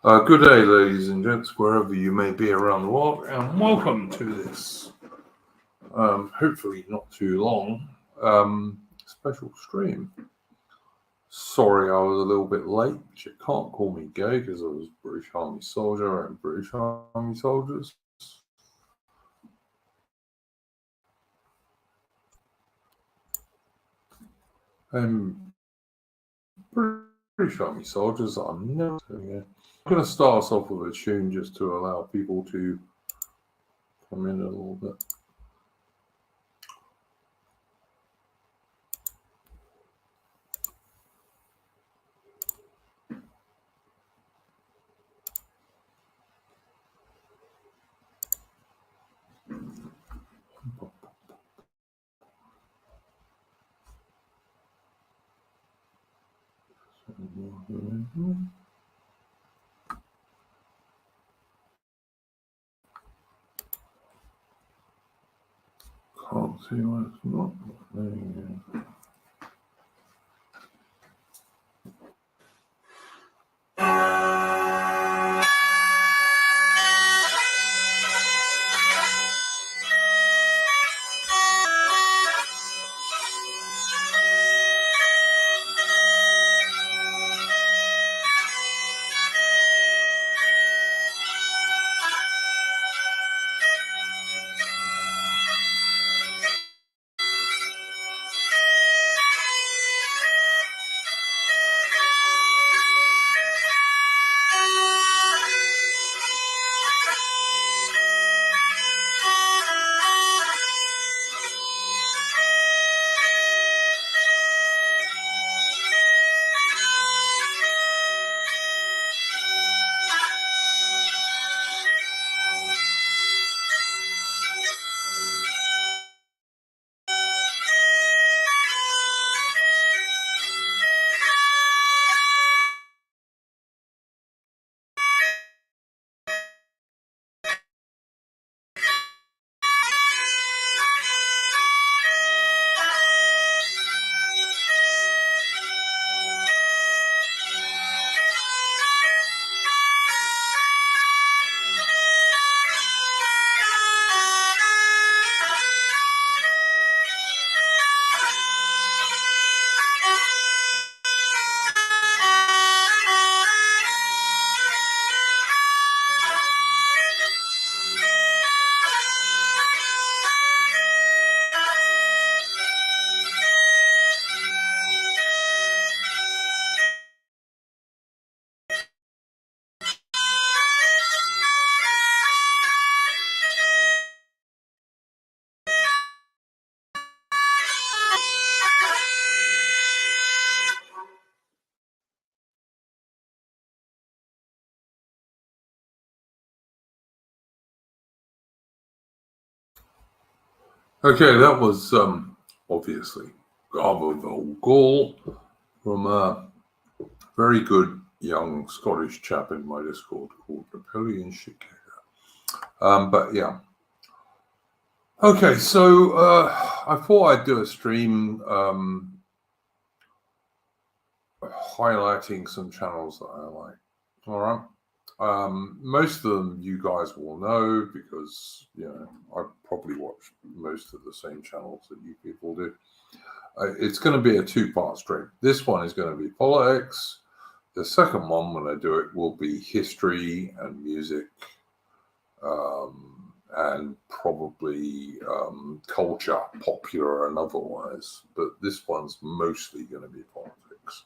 Good day, ladies and gents, wherever you may be around the world, and welcome to this, hopefully not too long, special stream. Sorry I was a little bit late, but you can't call me gay because I was a British Army soldier and British Army soldiers. British Army soldiers are never. I'm going to start us off with a tune just to allow people to come in a little bit. Can't see why it's not. There you go. Okay, that was obviously Garbo Vogel from a very good young Scottish chap in my Discord called Napoleon Chicago. But yeah. Okay, so I thought I'd do a stream highlighting some channels that I like. All right. Most of them you guys will know because, I probably watch most of the same channels that you people do. It's going to be a two-part stream. This one is going to be politics. The second one, when I do it, will be history and music, and probably culture, popular and otherwise. But this one's mostly going to be politics.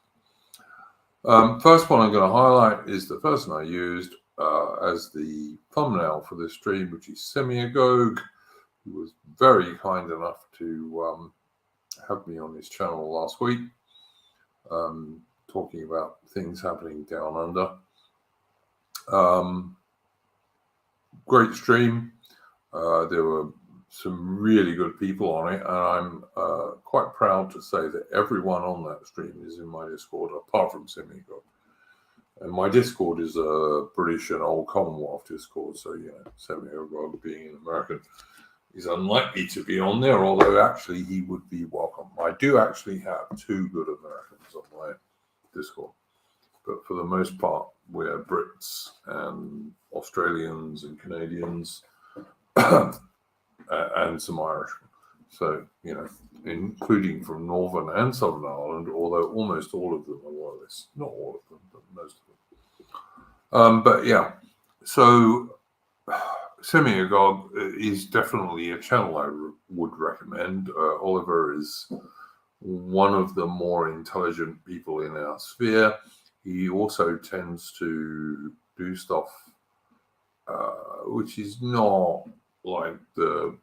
First one I'm going to highlight is the person I used as the thumbnail for this stream, which is Semiagog, who was very kind enough to have me on his channel last week, talking about things happening down under. Great stream. There were some really good people on it, and I'm quite proud to say that everyone on that stream is in my Discord, apart from Semiagog. And my Discord is a British and Old Commonwealth Discord, so Semiagog being an American is unlikely to be on there, although actually he would be welcome. I do actually have two good Americans on my Discord, but for the most part, where Brits and Australians and Canadians and some Irish. So, you know, including from Northern and Southern Ireland, although almost all of them are loyalists. Not all of them, but most of them. But yeah, so Semi-Agog is definitely a channel I would recommend. Oliver is one of the more intelligent people in our sphere. He also tends to do stuff which is not like the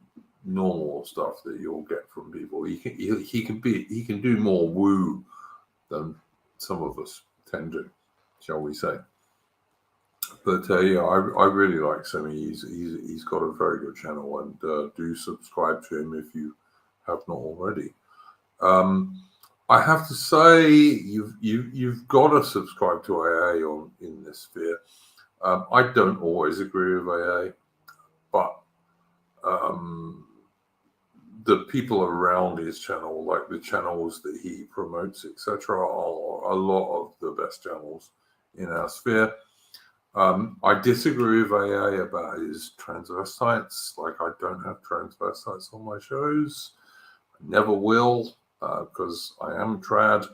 normal stuff that you'll get from people. He can do more woo than some of us tend to, shall we say. But yeah, I really like Semi. He's got a very good channel, and do subscribe to him if you have not already. I have to say, you've got to subscribe to AA in this sphere. I don't always agree with AA, but the people around his channel, like the channels that he promotes, etc., are a lot of the best channels in our sphere. I disagree with AA about his transvestites. Like, I don't have transvestites on my shows. I never will, because I am trad.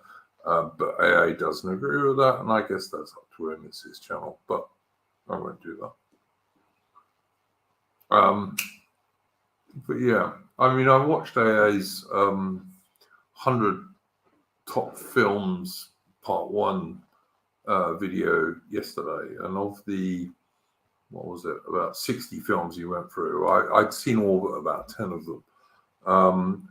But AA doesn't agree with that, and I guess that's up to him. It's his channel, but I won't do that. But yeah, I mean, I watched AA's 100 Top Films Part 1 video yesterday, and of the, what was it, about 60 films he went through, I'd seen all but about 10 of them.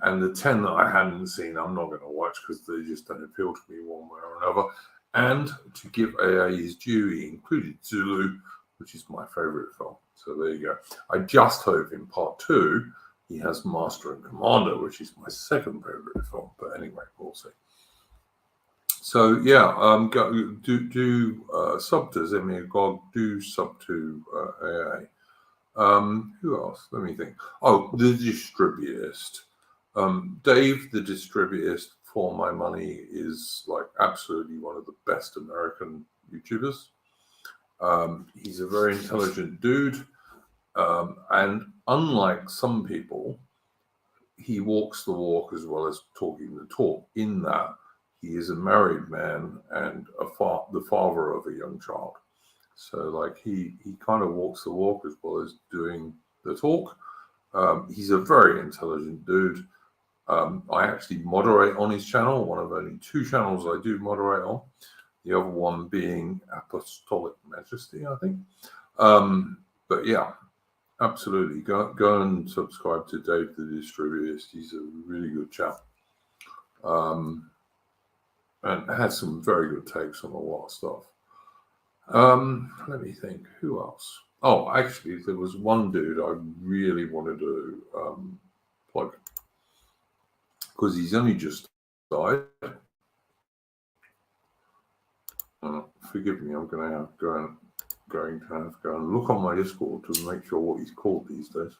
And the 10 that I hadn't seen, I'm not going to watch because they just don't appeal to me one way or another. And to give AA his due, he included Zulu, which is my favorite film. So there you go. I just hope in part 2 he has Master and Commander, which is my second favorite film. But anyway, we'll see. So yeah, do sub to Semi-Agog, do sub to AA. Who else? Let me think. Oh, the Distributist. Dave, the Distributist, for my money, is like absolutely one of the best American YouTubers. He's a very intelligent dude. And unlike some people, he walks the walk as well as talking the talk, in that he is a married man and the father of a young child. So like he kind of walks the walk as well as doing the talk. He's a very intelligent dude. I actually moderate on his channel, one of only 2 channels I do moderate on. The other one being Apostolic Majesty, I think. But yeah, absolutely. Go and subscribe to Dave the Distributist. He's a really good chap. And has some very good takes on a lot of stuff. Let me think. Who else? Oh, actually, there was one dude I really wanted to plug, because he's only just died. Forgive me, I'm going to have to go and look on my Discord to make sure what he's called these days.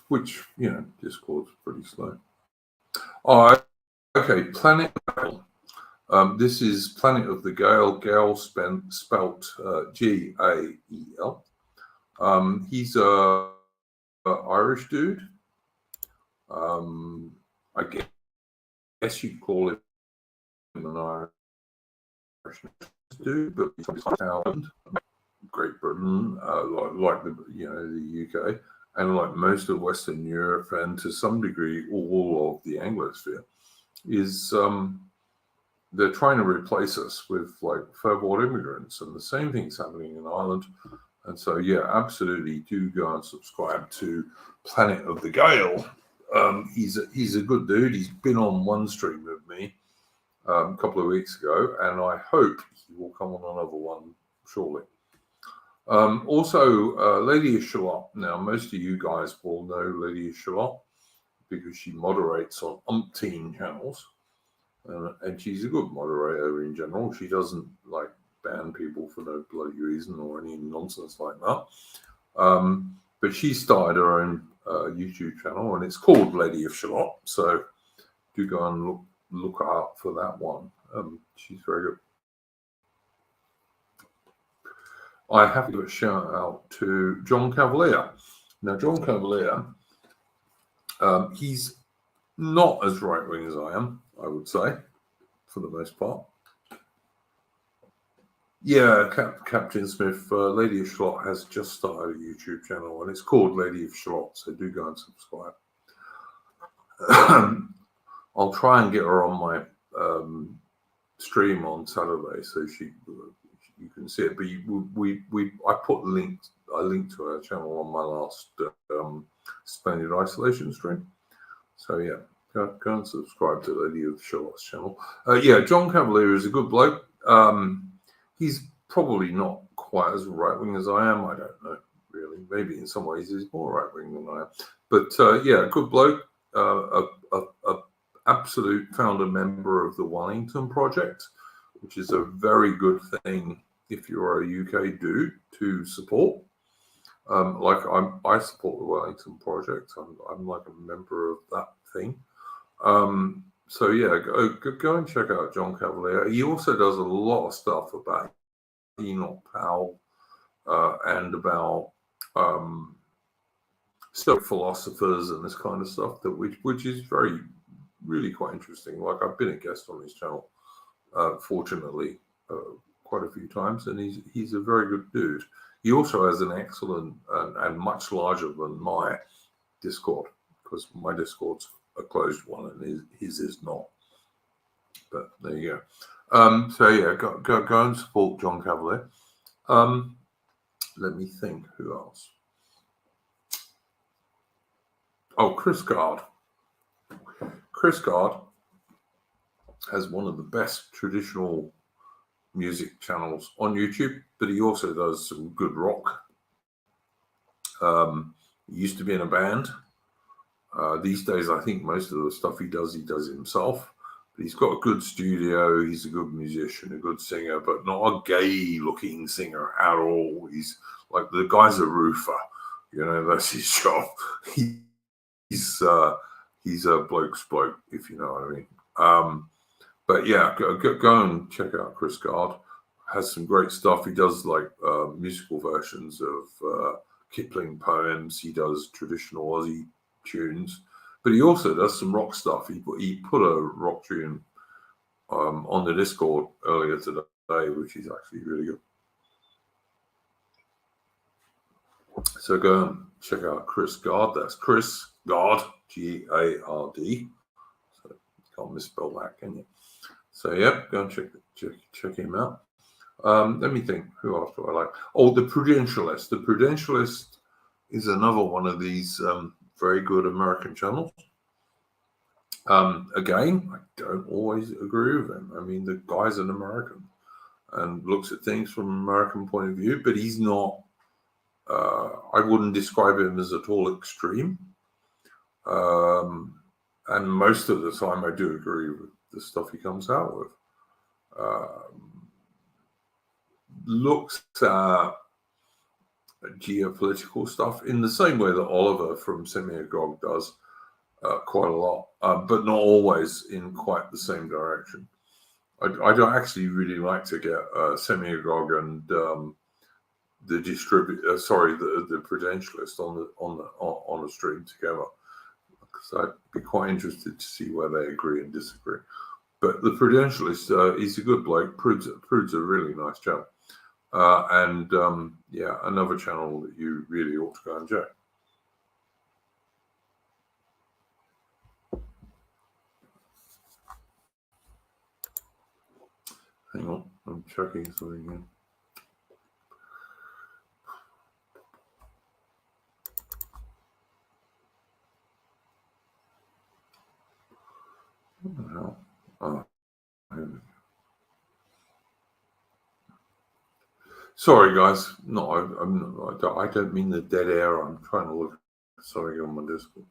Which, you know, Discord's pretty slow. Oh, okay, Planet Gale. This is Planet of the Gale. Gale spelt G-A-E-L. He's a Irish dude. I guess you'd call him an Irish dude, but he's from Ireland, Great Britain, like the UK, and like most of Western Europe, and to some degree all of the Anglosphere, is they're trying to replace us with like third-world immigrants, and the same thing's happening in Ireland. And so, yeah, absolutely do go and subscribe to Planet of the Gale. He's a good dude. He's been on one stream with me a couple of weeks ago, and I hope he will come on another one shortly. Also, Lady of Shalott. Now, most of you guys will know Lady of Shalott because she moderates on umpteen channels, and she's a good moderator in general. She doesn't like ban people for no bloody reason or any nonsense like that. But she started her own YouTube channel, and it's called Lady of Shalott. So do go and look out for that one. She's very good. I have to give a shout out to John Cavalier. Now, John Cavalier, he's not as right wing as I am, I would say, for the most part. Yeah, Captain Smith, Lady of Shalott has just started a YouTube channel, and it's called Lady of Shalott, so do go and subscribe. I'll try and get her on my stream on Saturday, so you can see it. But I linked to her channel on my last Splendid Isolation stream. So yeah, go and subscribe to Lady of Shalott's channel. Yeah, John Cavalier is a good bloke. He's probably not quite as right wing as I am. I don't know, really. Maybe in some ways he's more right wing than I am. But yeah, good bloke. A absolute founder member of the Wellington Project, which is a very good thing if you're a UK dude to support. Like I support the Wellington Project. I'm like a member of that thing. So yeah, go and check out John Cavalier. He also does a lot of stuff about Enoch Powell and about Stoic philosophers and this kind of stuff, which is really quite interesting. Like, I've been a guest on his channel, fortunately, quite a few times, and he's a very good dude. He also has an excellent and much larger than my Discord, because my Discord's a closed one and his is not. But there you go. So yeah, go and support John Cavalier. Let me think, who else? Oh, Chris Gard. Chris Gard has one of the best traditional music channels on YouTube, but he also does some good rock. He used to be in a band. These days, I think most of the stuff he does himself. But he's got a good studio. He's a good musician, a good singer, but not a gay-looking singer at all. He's like, the guy's a roofer. You know, that's his job. He's a bloke's bloke, if you know what I mean. But yeah, go and check out Chris Gard. Has some great stuff. He does like musical versions of Kipling poems. He does traditional Aussie tunes, but he also does some rock stuff. He put a rock tune on the Discord earlier today, which is actually really good. So go and check out Chris Gard. That's Chris Gard, G-A-R-D. So you can't misspell that, can you? So yeah, go and check him out. Let me think. Who else do I like? Oh, The Prudentialist. The Prudentialist is another one of these very good American channels. Again, I don't always agree with him. I mean, the guy's an American and looks at things from an American point of view, but he's not. I wouldn't describe him as at all extreme. And most of the time, I do agree with the stuff he comes out with. Looks at geopolitical stuff in the same way that Oliver from Semiagog does quite a lot, but not always in quite the same direction. I don't actually really like to get Semiagog and the Prudentialist on a stream together, because I'd be quite interested to see where they agree and disagree. But the Prudentialist, he's a good bloke. Prude's a really nice channel. And yeah, another channel that you really ought to go and check. Hang on, I'm checking something again. What the hell? Oh, sorry, guys. No, I don't mean the dead air. I'm trying to look something on my Discord.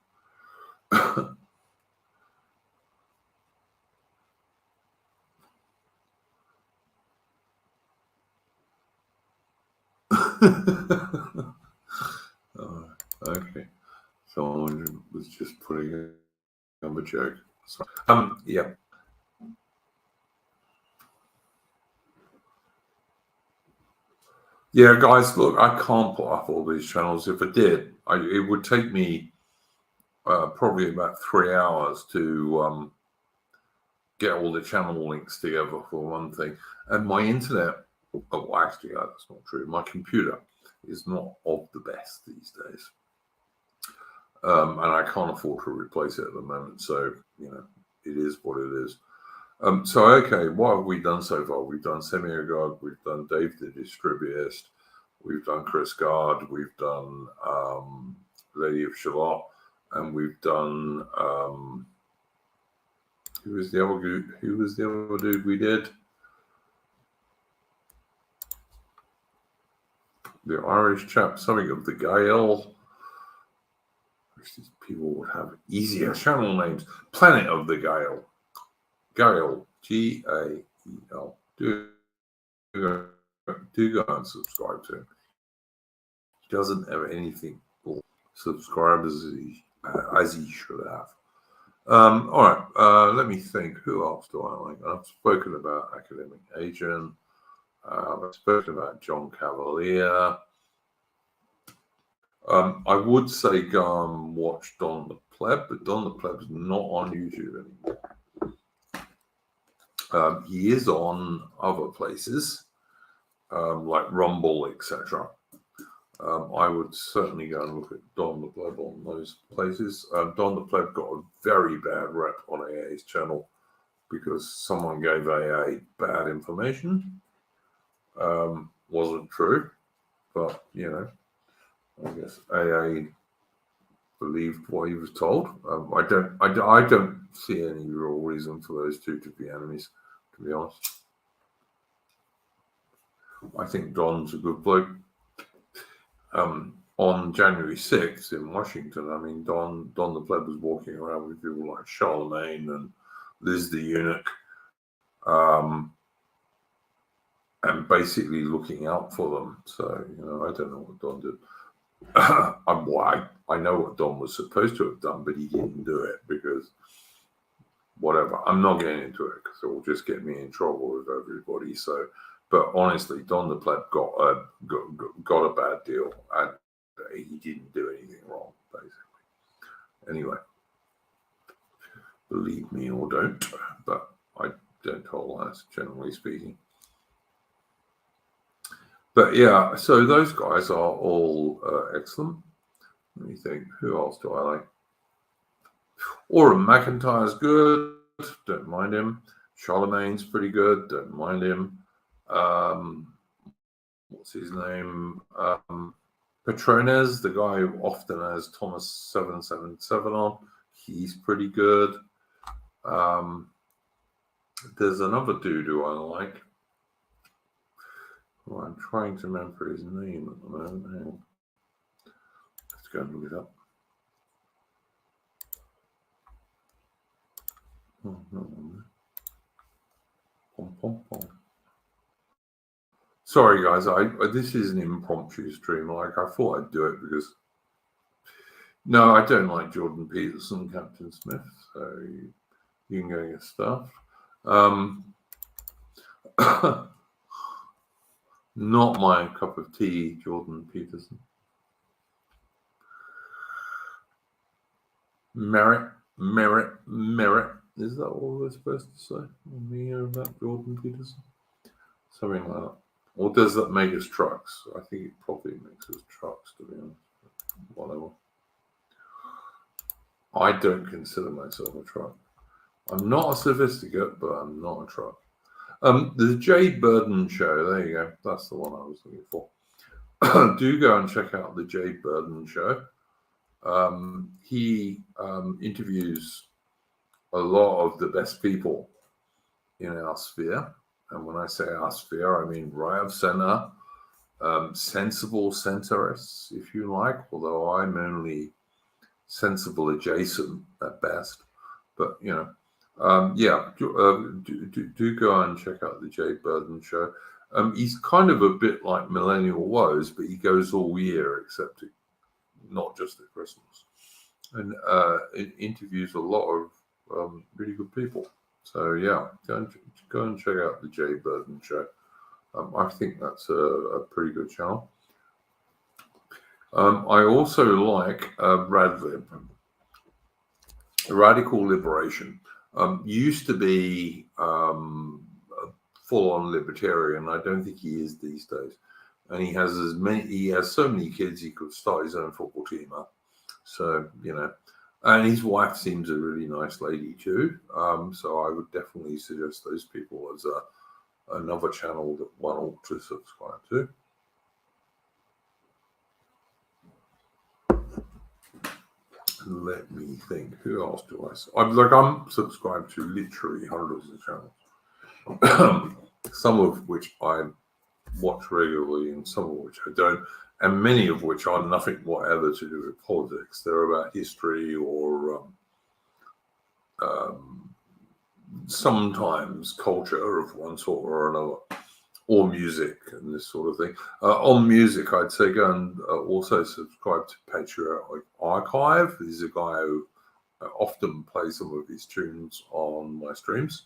Okay. Someone was just putting a joke. So, yeah. Yeah, guys, look, I can't put up all these channels. If I did, it would take me probably about 3 hours to get all the channel links together for one thing. And my internet, oh, actually, that's not true. My computer is not of the best these days. And I can't afford to replace it at the moment. So, it is what it is. So, okay, what have we done so far? We've done Semi-God, we've done Dave the Distribuist, we've done Chris Gard, we've done Lady of Shalott, and we've done who was the other dude we did? The Irish chap, something of the Gael. These people would have easier channel names. Planet of the Gael. Gael, Gael. Do go and subscribe to him. He doesn't have anything for subscribers as he should have. All right, let me think. Who else do I like? I've spoken about Academic Agent. I've spoken about John Cavalier. I would say go and watch Don the Pleb, but Don the Pleb is not on YouTube anymore. He is on other places, like Rumble, etc. I would certainly go and look at Don the Pleb on those places. Don the Pleb got a very bad rep on AA's channel because someone gave AA bad information. Wasn't true, but I guess AA believed what he was told. I don't see any real reason for those two to be enemies, to be honest. I think Don's a good bloke. On January 6th in Washington, I mean, Don the Pleb was walking around with people like Charlemagne and Liz the Eunuch, and basically looking out for them. So, I don't know what Don did. I know what Don was supposed to have done, but he didn't do it because whatever. I'm not getting into it because it will just get me in trouble with everybody. So, but honestly, Don the Pleb got a bad deal, and he didn't do anything wrong, basically. Anyway, believe me or don't, but I don't tell lies, generally speaking. But yeah, so those guys are all excellent. Let me think, who else do I like? Oren McIntyre's good, don't mind him. Charlemagne's pretty good, don't mind him. What's his name? Petrones, the guy who often has Thomas 777 on, he's pretty good. There's another dude who I like. Well, I'm trying to remember his name at the moment. Hang on. Let's go and look it up. Sorry, guys. This is an impromptu stream. Like, I thought I'd do it because no, I don't like Jordan Peterson, Captain Smith. So you can go get stuff. Not my cup of tea, Jordan Peterson. Merit. Is that what we're supposed to say on the air about Jordan Peterson? Something like that. Or does that make us trucks? I think it probably makes us trucks, to be honest. Whatever. I don't consider myself a truck. I'm not a sophisticate, but I'm not a truck. The Jay Burden show, there you go. That's the one I was looking for. Do go and check out the Jay Burden show. He interviews a lot of the best people in our sphere. And when I say our sphere, I mean right of center, sensible centrists, if you like, although I'm only sensible adjacent at best. But, do go and check out the Jay Burden show. He's kind of a bit like Millennial Woes, but he goes all year, except not just at Christmas. And it interviews a lot of really good people. So, yeah, go and check out the Jay Burden show. I think that's a pretty good channel. I also like Radlib, Radical Liberation. Used to be a full-on libertarian. I don't think he is these days. And he has so many kids he could start his own football team up. So, you know, and his wife seems a really nice lady too. So I would definitely suggest those people as another channel that one ought to subscribe to. Let me think. Who else do I? I'm subscribed to literally hundreds of channels, some of which I watch regularly and some of which I don't, and many of which are nothing whatever to do with politics. They're about history or sometimes culture of one sort or another, or music and this sort of thing. On music, I'd say go and also subscribe to Patriotic Archive. He's a guy who often plays some of his tunes on my streams.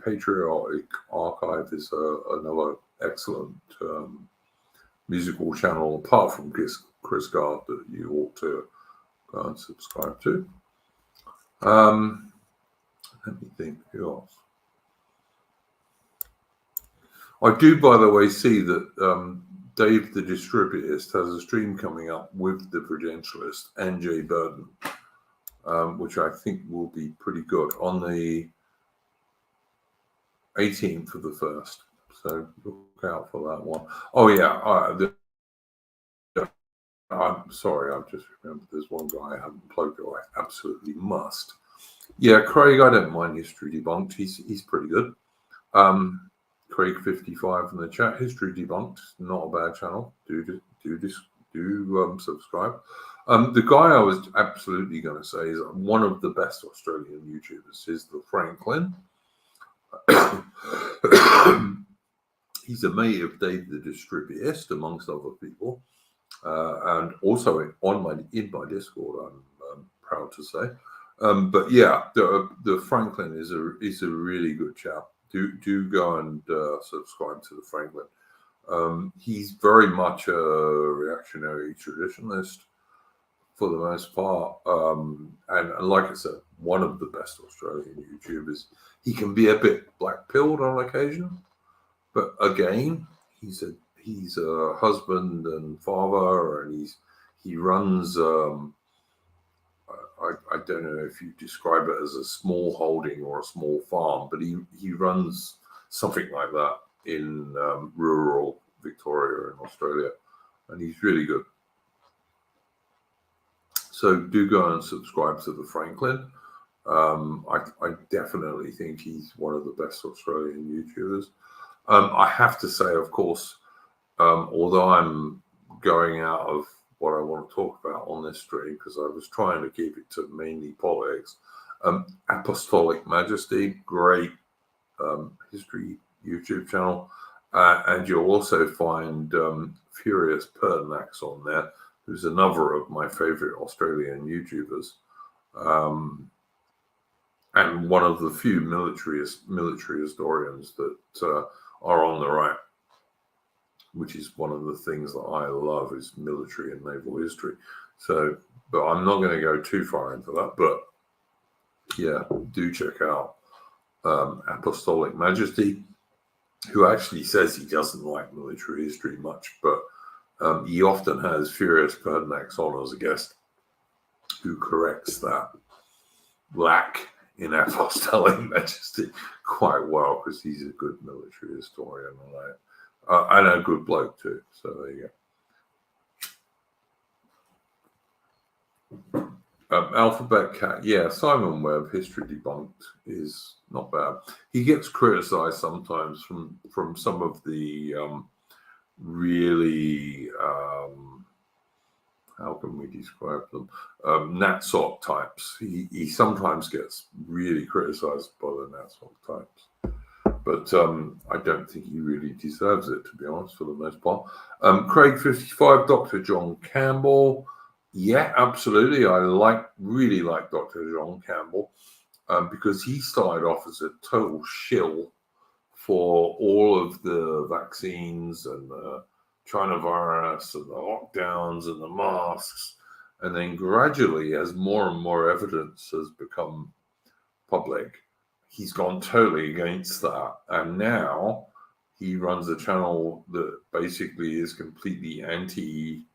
Patriotic Archive is another excellent musical channel, apart from Chris Gard, that you ought to go and subscribe to. Let me think, who else? I do, by the way, see that Dave the Distributist has a stream coming up with the Prudentialist and Jay Burden, which I think will be pretty good on the 18th of the 1st. So look out for that one. Oh, yeah. I'm sorry, I've just remembered there's one guy I haven't plugged who I absolutely must. Yeah, Craig, I don't mind History Debunked. He's pretty good. Craig55 in the chat. History Debunked, not a bad channel. Do subscribe. The guy I was absolutely going to say is one of the best Australian YouTubers is the Franklin. He's a mate of Dave the Distributist, amongst other people, and also in my Discord. I'm proud to say. But yeah, the Franklin is a really good chap. Do go and subscribe to the Franklin. He's very much a reactionary traditionalist for the most part, and like I said, one of the best Australian YouTubers. He can be a bit black-pilled on occasion, but again, he's a husband and father, and he runs. I don't know if you describe it as a small holding or a small farm, but he runs something like that in rural Victoria in Australia, and he's really good. So do go and subscribe to the Franklin. I definitely think he's one of the best Australian YouTubers. I have to say, of course, although I'm going out of what I want to talk about on this stream, because I was trying to keep it to mainly politics. Apostolic Majesty, great history YouTube channel. And you'll also find Furious Pertinax on there, who's another of my favorite Australian YouTubers. And one of the few military historians that are on the right, which is one of the things that I love, is military and naval history. So, but I'm not going to go too far into that. But yeah, do check out Apostolic Majesty, who actually says he doesn't like military history much, but he often has Furious Pertinax on as a guest, who corrects that lack in Apostolic Majesty quite well, because he's a good military historian and a good bloke too. So there you go. Alphabet Cat, yeah, Simon Webb, History Debunked, is not bad. He gets criticized sometimes from some of the really how can we describe them? NatSoc types. He sometimes gets really criticized by the NatSoc types. But I don't think he really deserves it, to be honest, for the most part. Craig55, Dr. John Campbell. Yeah, absolutely. I really like Dr. John Campbell because he started off as a total shill for all of the vaccines and the China virus and the lockdowns and the masks. And then gradually, as more and more evidence has become public, he's gone totally against that. And now he runs a channel that basically is completely anti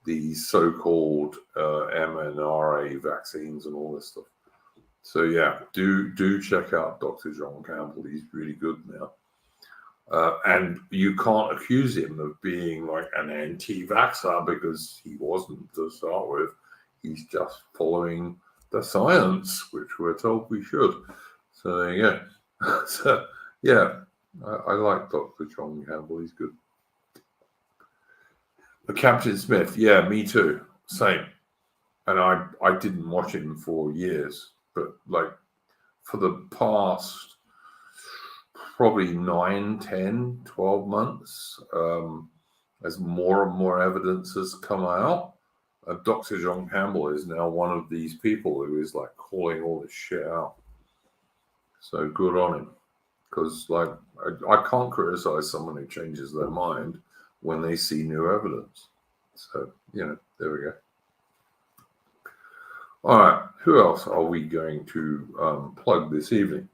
these so-called mRNA vaccines and all this stuff. So yeah, do check out Dr. John Campbell. He's really good now. And you can't accuse him of being like an anti-vaxxer because he wasn't to start with. He's just following the science, which we're told we should. So there you go. So yeah, I like Dr. John Campbell. He's good. But Captain Smith, yeah, me too. Same. And I didn't watch him for years, but like for the past probably 9, 10, 12 months, as more and more evidence has come out, Dr. John Campbell is now one of these people who is like calling all this shit out. So good on him. Because like I can't criticize someone who changes their mind when they see new evidence. So, there we go. All right, who else are we going to plug this evening?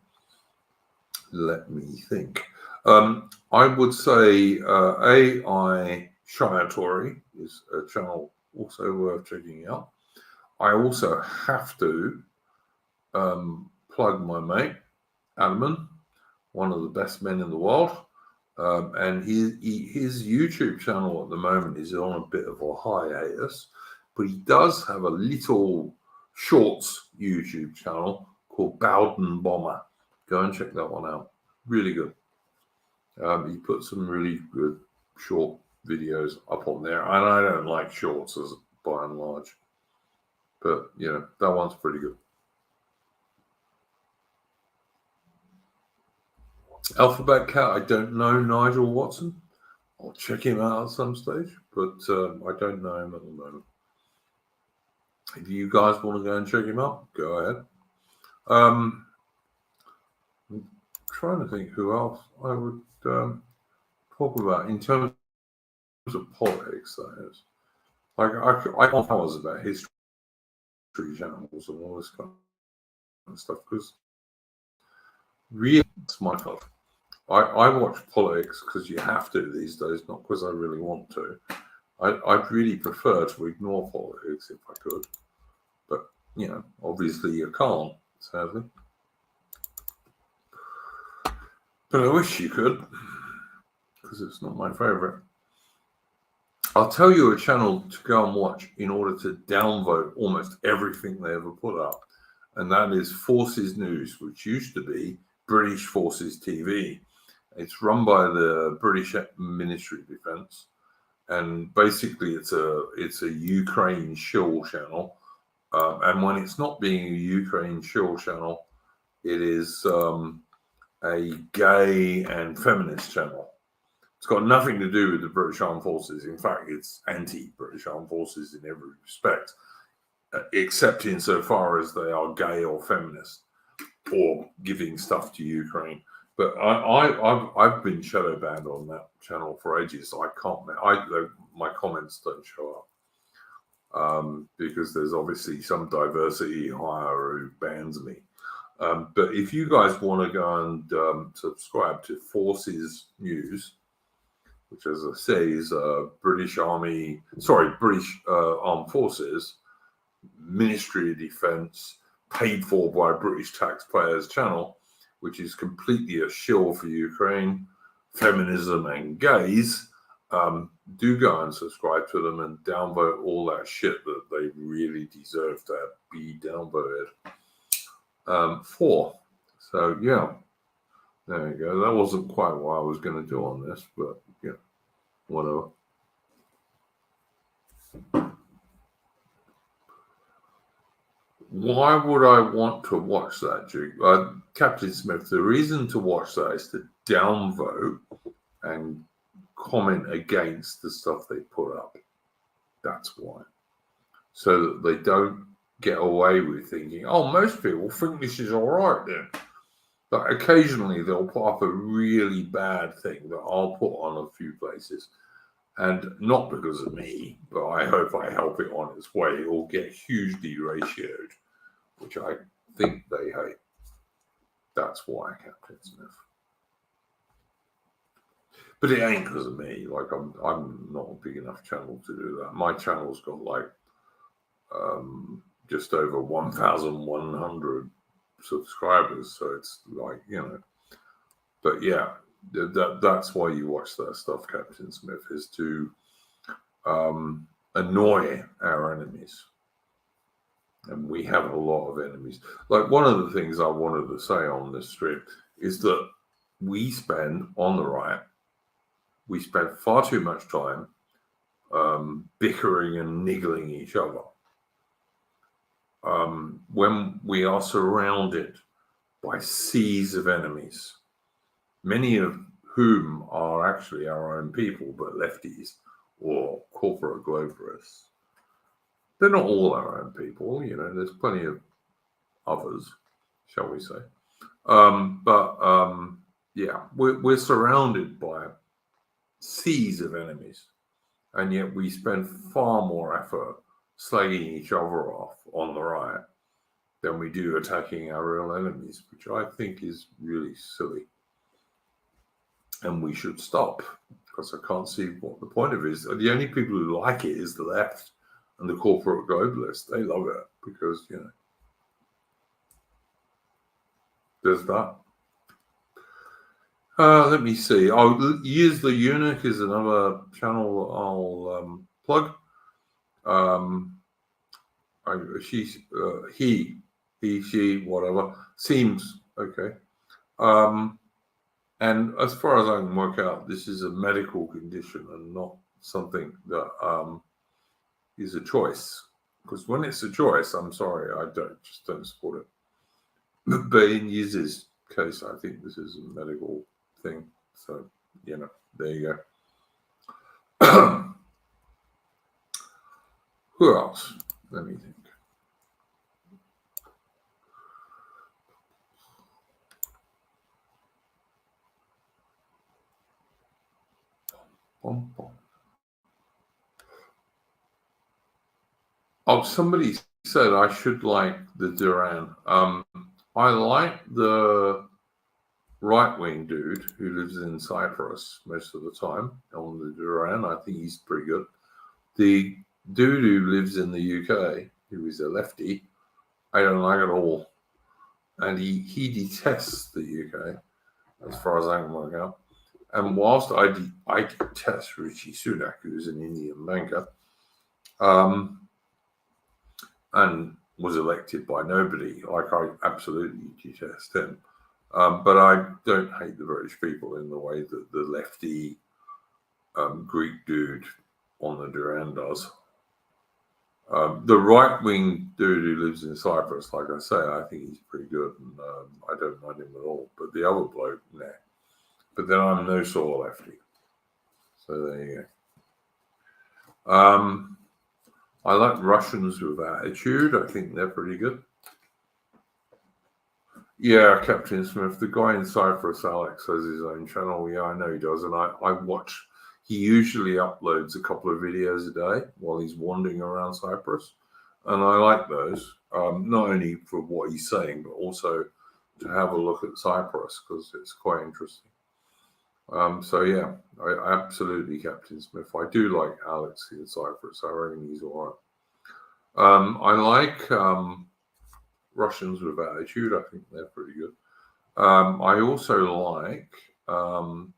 Let me think. I would say AI Shiatori is a channel also worth checking out. I also have to plug my mate, Adaman, one of the best men in the world. And his YouTube channel at the moment is on a bit of a hiatus, but he does have a little shorts YouTube channel called Bowden Bomber. Go and check that one out. Really good. He put some really good short videos up on there, and I don't like shorts as by and large, but that one's pretty good. Alphabet Cat, I don't know Nigel Watson. I'll check him out at some stage, but I don't know him at the moment. If you guys want to go and check him out, go ahead. I'm trying to think who else I would talk about in terms of politics, that is. Like, I can't tell us about history channels and all this kind of stuff, because really, it's my fault. I watch politics because you have to these days, not because I really want to. I'd really prefer to ignore politics if I could. But, obviously you can't, sadly. But I wish you could, because it's not my favorite. I'll tell you a channel to go and watch in order to downvote almost everything they ever put up. And that is Forces News, which used to be British Forces TV. It's run by the British Ministry of Defence, and basically it's a Ukraine shill channel. And when it's not being a Ukraine shill channel, it is a gay and feminist channel. It's got nothing to do with the British Armed Forces. In fact, it's anti-British Armed Forces in every respect, except insofar as they are gay or feminist or giving stuff to Ukraine. But I've been shadow banned on that channel for ages. I can't. My comments don't show up because there's obviously some diversity hire who bans me. But if you guys want to go and subscribe to Forces News, which, as I say, is British Armed Forces, Ministry of Defence, paid for by British taxpayers channel, which is completely a shill for Ukraine, feminism and gays, do go and subscribe to them and downvote all that shit that they really deserve to be downvoted for. So, yeah, there you go. That wasn't quite what I was going to do on this, but, whatever. Why would I want to watch that, Duke? Captain Smith, the reason to watch that is to downvote and comment against the stuff they put up. That's why. So that they don't get away with thinking, oh, most people think this is all right then. But occasionally they'll put up a really bad thing that I'll put on a few places. And not because of me, but I hope I help it on its way. It will get hugely ratioed, which I think they hate. That's why, Captain Smith. But it ain't because of me. Like I'm not a big enough channel to do that. My channel's got like just over 1,100 subscribers, so it's like, you know. But yeah, that's why you watch that stuff, Captain Smith, is to annoy our enemies. And we have a lot of enemies. Like, one of the things I wanted to say on this stream is that we spend, on the right, we spend far too much time bickering and niggling each other. When we are surrounded by seas of enemies, many of whom are actually our own people, but lefties or corporate globalists. They're not all our own people, you know, there's plenty of others, shall we say. Yeah, we're surrounded by seas of enemies, and yet we spend far more effort slagging each other off on the right than we do attacking our real enemies, which I think is really silly. And we should stop, because I can't see what the point of it is. The only people who like it is the left and the corporate globalists. They love it because, you know, there's that. Let me see. Oh, Use the Eunuch is another channel I'll plug. She, whatever, seems okay. And as far as I can work out, this is a medical condition and not something that is a choice. Because when it's a choice, I'm sorry, I don't support it. But in Yiz's case, I think this is a medical thing. So, you know, there you go. Who else? Let me think. Oh, somebody said I should like the Duran. I like the right-wing dude who lives in Cyprus most of the time on the Duran. I think he's pretty good. The dude who lives in the UK, who is a lefty, I don't like at all. And he detests the UK, as far as I can work out. And whilst I detest Rishi Sunak, who's an Indian banker, and was elected by nobody, like, I absolutely detest him. But I don't hate the British people in the way that the lefty Greek dude on the Duran does. The right-wing dude who lives in Cyprus, like I say, I think he's pretty good, and I don't mind him at all. But the other bloke, nah. But then I'm no sort of lefty. So there you go. I like Russians with attitude. I think they're pretty good. Yeah, Captain Smith, the guy in Cyprus, Alex, has his own channel. Yeah, I know he does. And I watch, he usually uploads a couple of videos a day while he's wandering around Cyprus. And I like those, not only for what he's saying, but also to have a look at Cyprus, because it's quite interesting. So yeah, I absolutely, Captain Smith. I do like Alex in Cyprus. I reckon he's all right. I like Russians with attitude. I think they're pretty good. I also like, I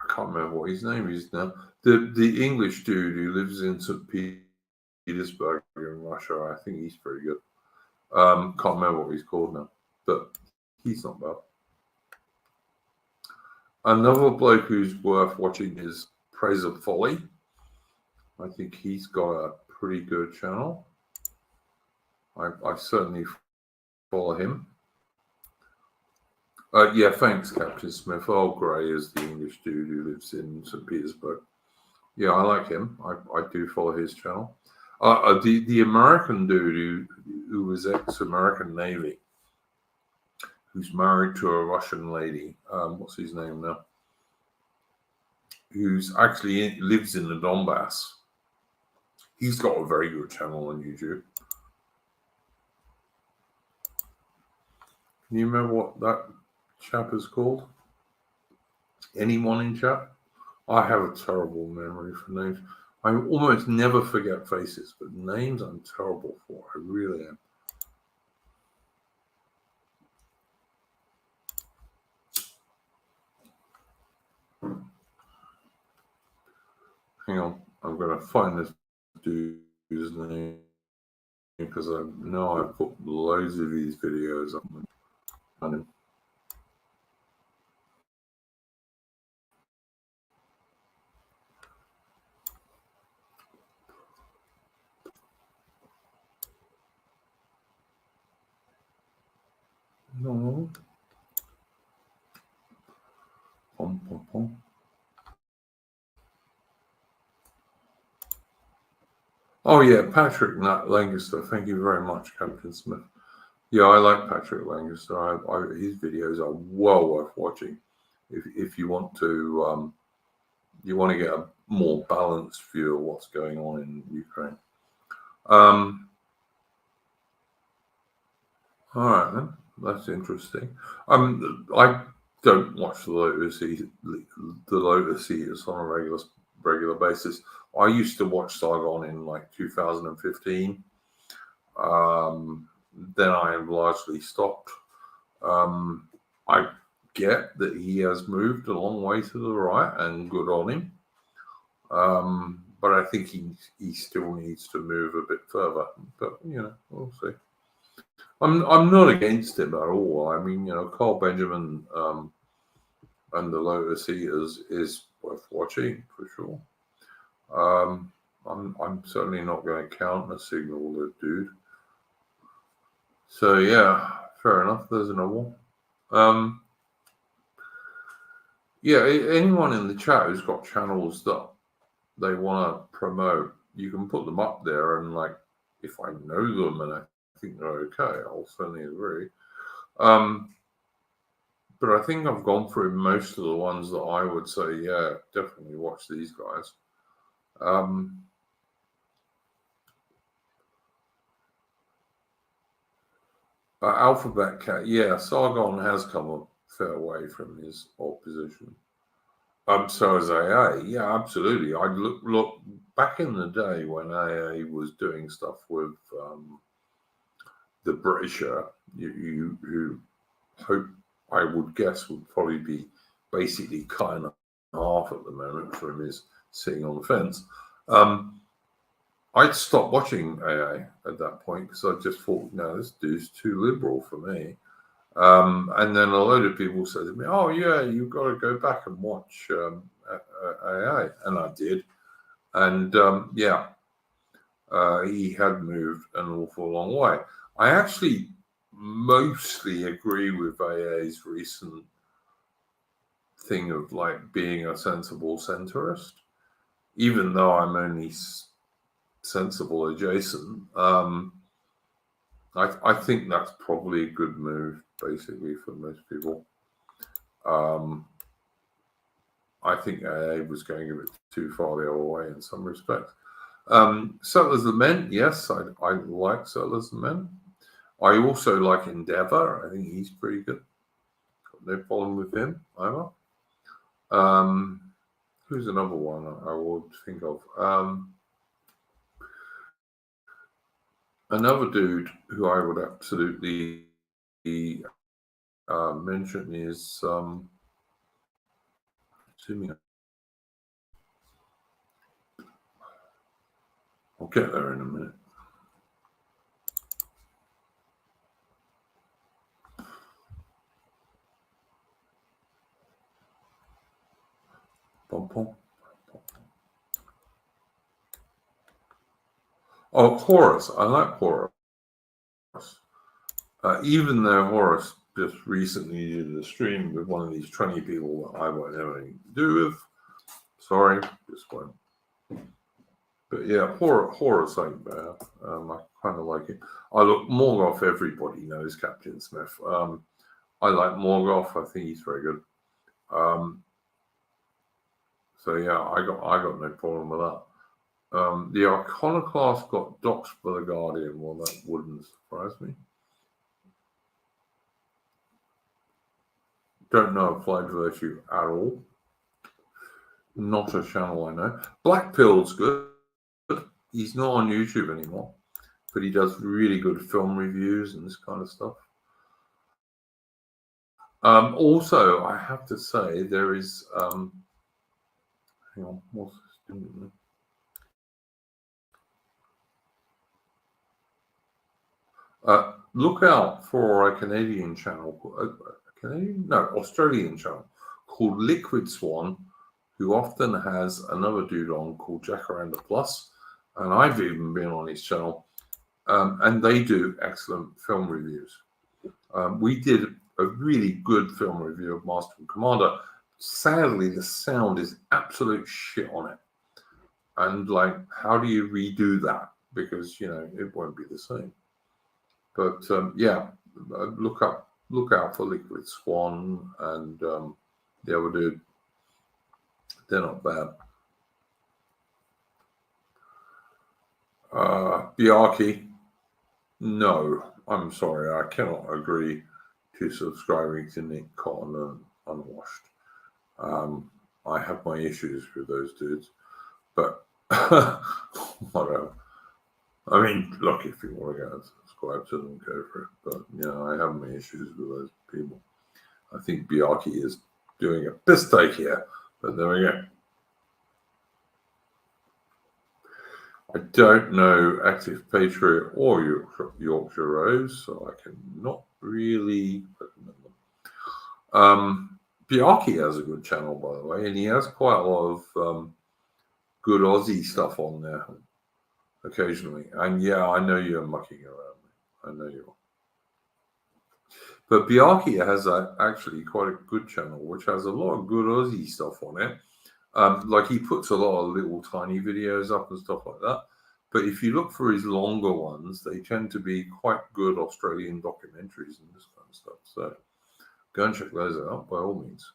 can't remember what his name is now. The English dude who lives in St. Petersburg in Russia. I think he's pretty good. Can't remember what he's called now, but he's not bad. Another bloke who's worth watching is Praise of Folly. I think he's got a pretty good channel. I certainly follow him. Yeah, thanks, Captain Smith. Earl Grey is the English dude who lives in St. Petersburg. Yeah, I like him. I do follow his channel. The American dude who was ex-American Navy. who's married to a Russian lady. What's his name now? Who's actually lives in the Donbass. He's got a very good channel on YouTube. Can you remember what that chap is called? Anyone in chat? I have a terrible memory for names. I almost never forget faces, but names I'm terrible for. I really am. Hang on, I'm going to find this dude's name because I know I put loads of these videos on him. No. Pom, pom, pom. Oh yeah, Patrick Lancaster. Thank you very much, Captain Smith. Yeah, I like Patrick Lancaster. His videos are well worth watching. If you want to get a more balanced view of what's going on in Ukraine. All right then, that's interesting. I don't watch the Lotus Eaters on a regular basis. I used to watch Sargon in like 2015. Then I largely stopped. I get that he has moved a long way to the right, and good on him. But I think he still needs to move a bit further. But we'll see. I'm not against him at all. I mean, Carl Benjamin and the Lotus Eaters is worth watching for sure. I'm certainly not going to counter signal the dude. So yeah, fair enough. There's another one. Yeah, anyone in the chat who's got channels that they want to promote, you can put them up there, and like if I know them and I think they're okay, I'll certainly agree. But I think I've gone through most of the ones that I would say, yeah, definitely watch these guys. Alphabet Cat, yeah, Sargon has come a fair way from his old position. So is AA, yeah, absolutely. I look back in the day when AA was doing stuff with the Britisher, who hope I would guess would probably be basically cut in half at the moment from his sitting on the fence. I'd stopped watching AA at that point because I just thought, no, this dude's too liberal for me. And then a load of people said to me, oh, yeah, you've got to go back and watch AA. And I did. And he had moved an awful long way. I actually mostly agree with AA's recent thing of like being a sensible centrist, even though I'm only sensible adjacent. I think that's probably a good move, basically, for most people. I think AA was going a bit too far the other way in some respects. Settlers Lament, yes, I like Settlers Lament. I also like Endeavour. I think he's pretty good. Got no problem with him either. Who's another one I would think of? Another dude who I would absolutely mention is I'll get there in a minute. Oh, Horus. I like Horus. Even though Horus just recently did a stream with one of these 20 people that I won't have anything to do with. Sorry, just won't. But yeah, Horus ain't bad. I kind of like it. I look more off everybody knows Captain Smith. I like Morgoth. I think he's very good. So yeah, I got no problem with that. The Iconoclast got doxed by the Guardian. Well, that wouldn't surprise me. Don't know Applied Virtue at all. Not a channel I know. Black Pill's good. He's not on YouTube anymore, but he does really good film reviews and this kind of stuff. Also, I have to say there is. Hang on, what's this? Look out for a Canadian channel, Australian channel called Liquid Swan, who often has another dude on called Jacaranda Plus, and I've even been on his channel, and they do excellent film reviews. We did a really good film review of Master and Commander. Sadly, the sound is absolute shit on it, and like, how do you redo that? Because it won't be the same. But yeah, look out for Liquid Swan and the other dude. They're not bad. Bjarki, no, I'm sorry, I cannot agree to subscribing to Nick Cotton and Unwashed. I have my issues with those dudes, but whatever. I mean, look, if you want to go and subscribe to them, go for it. But I have my issues with those people. I think Bjarki is doing a piss take here, but there we go. I don't know Active Patriot or Yorkshire Rose, so I cannot really recommend them. Bjarki has a good channel, by the way, and he has quite a lot of good Aussie stuff on there occasionally. And yeah, I know you're mucking around. I know you are. But Bjarki has actually quite a good channel, which has a lot of good Aussie stuff on it. Like he puts a lot of little tiny videos up and stuff like that. But if you look for his longer ones, they tend to be quite good Australian documentaries and this kind of stuff. So go and check those out by all means.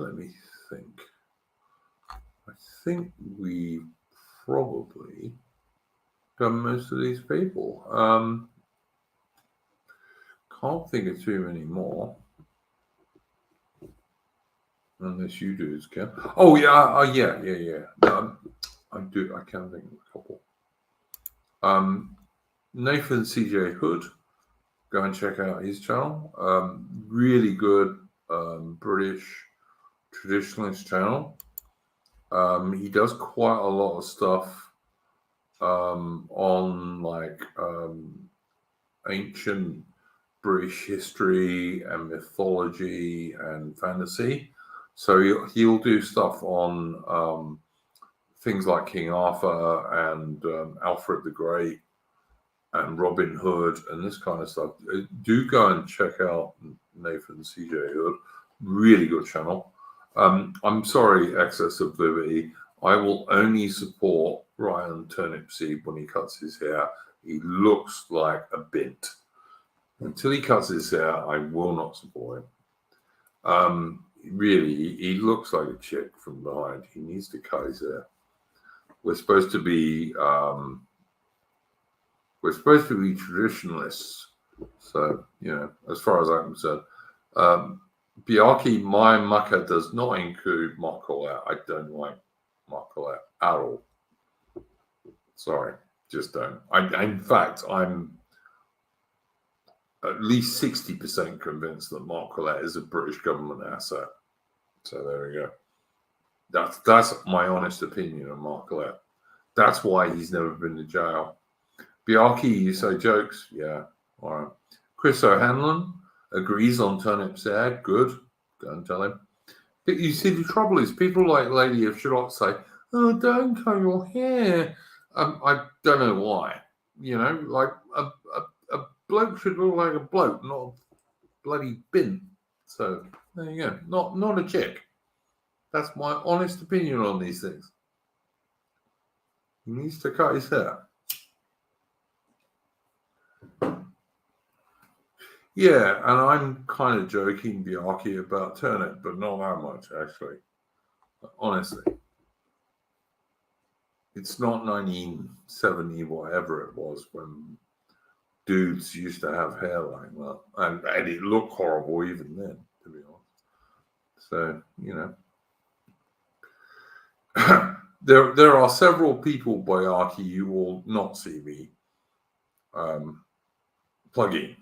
Let me think. I think we probably done most of these people. Can't think of too many more. Unless you do, can. Oh yeah, yeah. I do. I can think of a couple. Nathan CJ Hood, go and check out his channel. Really good British traditionalist channel. He does quite a lot of stuff on like ancient British history and mythology and fantasy. So he'll do stuff on things like King Arthur and Alfred the Great and Robin Hood and this kind of stuff. Do go and check out Nathan CJ Hood. Really good channel. I'm sorry, Excess of Liberty. I will only support Ryan Turnipseed when he cuts his hair. He looks like a bint. Until he cuts his hair, I will not support him. Really, he looks like a chick from behind. He needs to cut his hair. We're supposed to be traditionalists. So, as far as I'm concerned, Bjarki, my mucker does not include Mark Collette. I don't like Mark Collette at all. Sorry, just don't. In fact, I'm at least 60% convinced that Mark Collette is a British government asset. So there we go. That's my honest opinion of Mark Collette. That's why he's never been to jail. Bjarki, you say jokes? Yeah. All right. Chris O'Hanlon agrees on Turnip's hair. Good. Go and tell him. But you see, the trouble is people like Lady of Shalott say, oh, don't cut your hair. I don't know why. Like a bloke should look like a bloke, not a bloody bin. So there you go. Not a chick. That's my honest opinion on these things. He needs to cut his hair. Yeah, and I'm kind of joking, Bjarke, about Turnip, but not that much, actually. Honestly. It's not 1970, whatever it was, when dudes used to have hair like that. And it looked horrible even then, to be honest. So, there are several people, Bjarke, you will not see me plugging.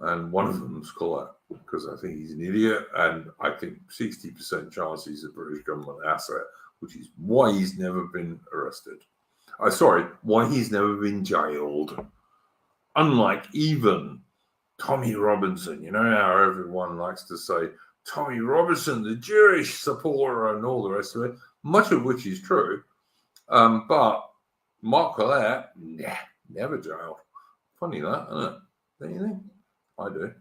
And one of them's Colette, because I think he's an idiot, and I think 60% chance he's a British government asset, which is why he's never been arrested. Why he's never been jailed. Unlike even Tommy Robinson, you know how everyone likes to say, Tommy Robinson, the Jewish supporter, and all the rest of it, much of which is true. But Mark Collette, never jailed. Funny that, isn't it? Don't you think? I do.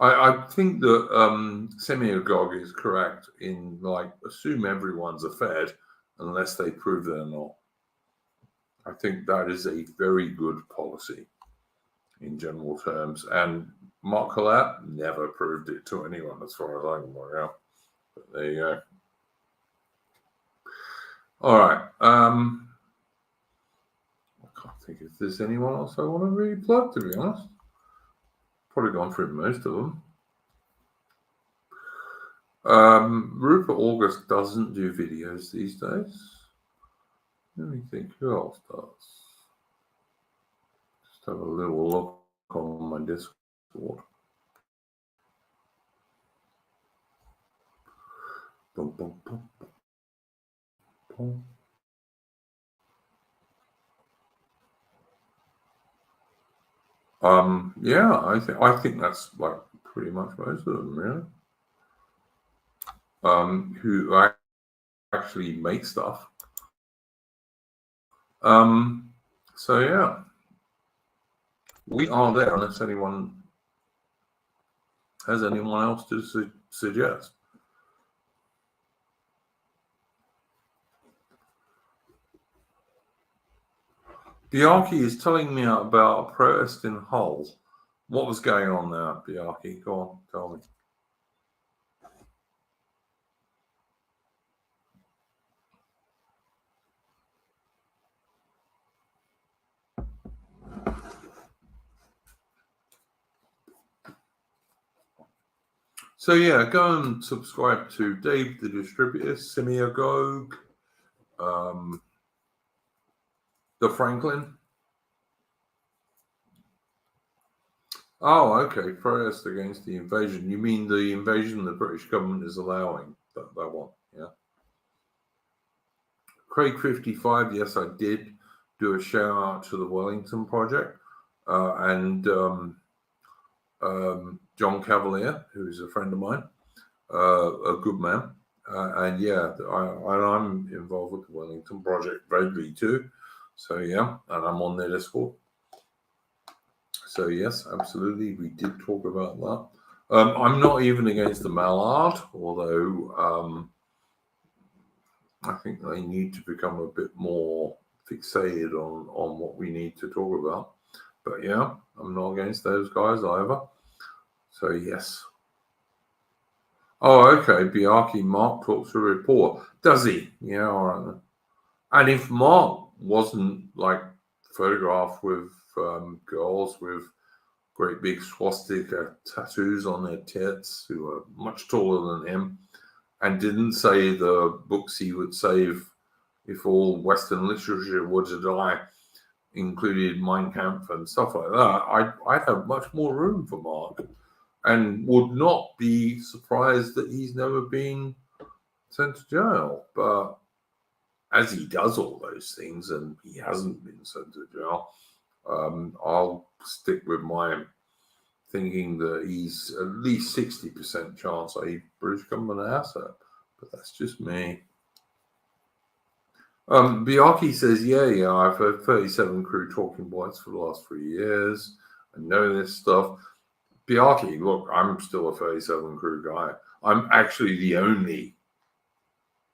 I think that Semiagog is correct in, like, assume everyone's a Fed unless they prove they're not. I think that is a very good policy in general terms. And Mark Collette never proved it to anyone, as far as I can work out. But there you go. All right. I can't think if there's anyone else I want to really plug, to be honest. Probably gone through most of them. Rupert August doesn't do videos these days. Let me think, who else does? Just have a little look on my Discord. Boom, boom, boom, boom. Yeah, I think that's like pretty much most of them, really. Who actually make stuff. So yeah, we are there unless anyone has anyone else to suggest. Bjarke is telling me about a protest in Hull. What was going on there, Bjarke? Go on, tell me. So yeah, go and subscribe to Dave the Distributor, Semiagog, the Franklin. Oh, okay. Protest against the invasion. You mean the invasion the British government is allowing? That one, yeah. Craig 55, yes, I did do a shout out to the Wellington Project and John Cavalier, who's a friend of mine, a good man. And yeah, I'm involved with the Wellington Project vaguely too. So yeah, and I'm on their Discord. So yes, absolutely, we did talk about that. I'm not even against the Mallard, although I think they need to become a bit more fixated on what we need to talk about. But yeah, I'm not against those guys either. So yes. Oh, okay. Bjarke, Mark talks a report. Does he? Yeah, all right. And if Mark wasn't like photographed with girls with great big swastika tattoos on their tits who are much taller than him, and didn't say the books he would save if all Western literature were to die, included Mein Kampf and stuff like that, I'd have much more room for Mark, and would not be surprised that he's never been sent to jail. But as he does all those things, and he hasn't been sent to jail, I'll stick with my thinking that he's at least 60% chance a British government asset. But that's just me. Bjarke says, yeah, I've heard 37 Crew talking points for the last 3 years. I know this stuff. Bjarke, look, I'm still a 37 Crew guy. I'm actually the only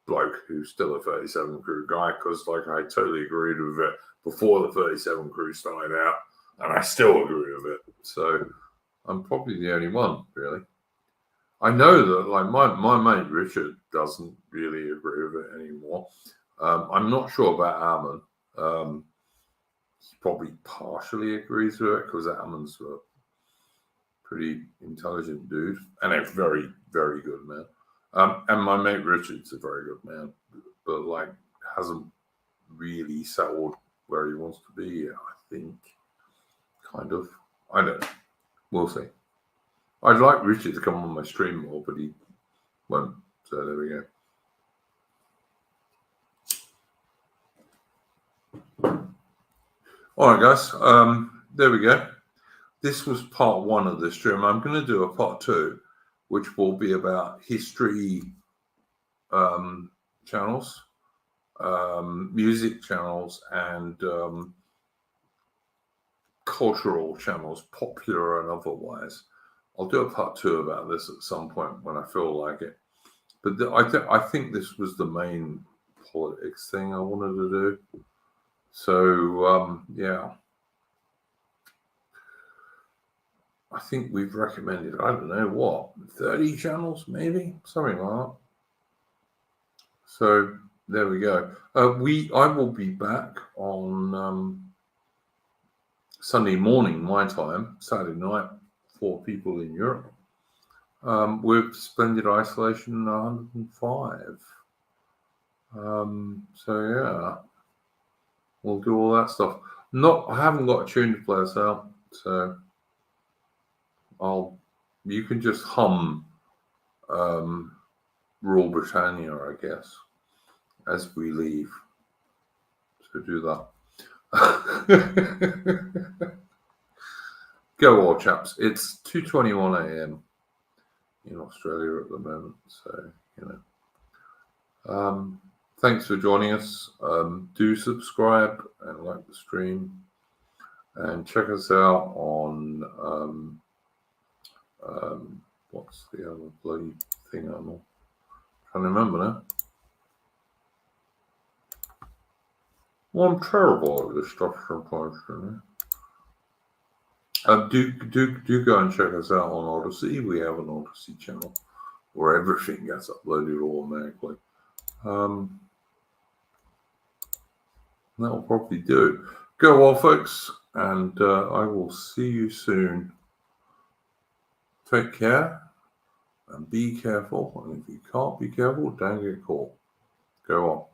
bloke who's still a 37 Crew guy, because like I totally agreed with it before the 37 Crew started out. and I still agree with it. So I'm probably the only one, really. I know that, like, my mate Richard doesn't really agree with it anymore. I'm not sure about Ammon. He probably partially agrees with it because Ammon's a pretty intelligent dude and a very, very good man. And my mate Richard's a very good man, but like hasn't really settled where he wants to be yet, I think. Kind of. I don't know. We'll see. I'd like Richard to come on my stream more, but he won't. So there we go. All right, guys. There we go. This was part 1 of the stream. I'm going to do a part 2, which will be about history channels, music channels, and cultural channels, popular and otherwise. I'll do a part 2 about this at some point when I feel like it. But I think this was the main politics thing I wanted to do. So, yeah. I think we've recommended, I don't know what, 30 channels, maybe? Something like that. So, there we go. I will be back on Sunday morning, my time, Saturday night, for people in Europe. With Splendid Isolation 105. So yeah, we'll do all that stuff. I haven't got a tune to play us out, so you can just hum Rule Britannia, I guess, as we leave. So do that. Go all chaps. It's 2:21 a.m. in Australia at the moment, so you know. Thanks for joining us. Do subscribe and like the stream, and check us out on what's the other bloody thing I'm on? Can't remember now. Well, I'm terrible at this stuff sometimes, you know. Do go and check us out on Odyssey. We have an Odyssey channel where everything gets uploaded automatically. That'll probably do it. Go well, folks, and I will see you soon. Take care and be careful. And if you can't be careful, don't get caught. Go on.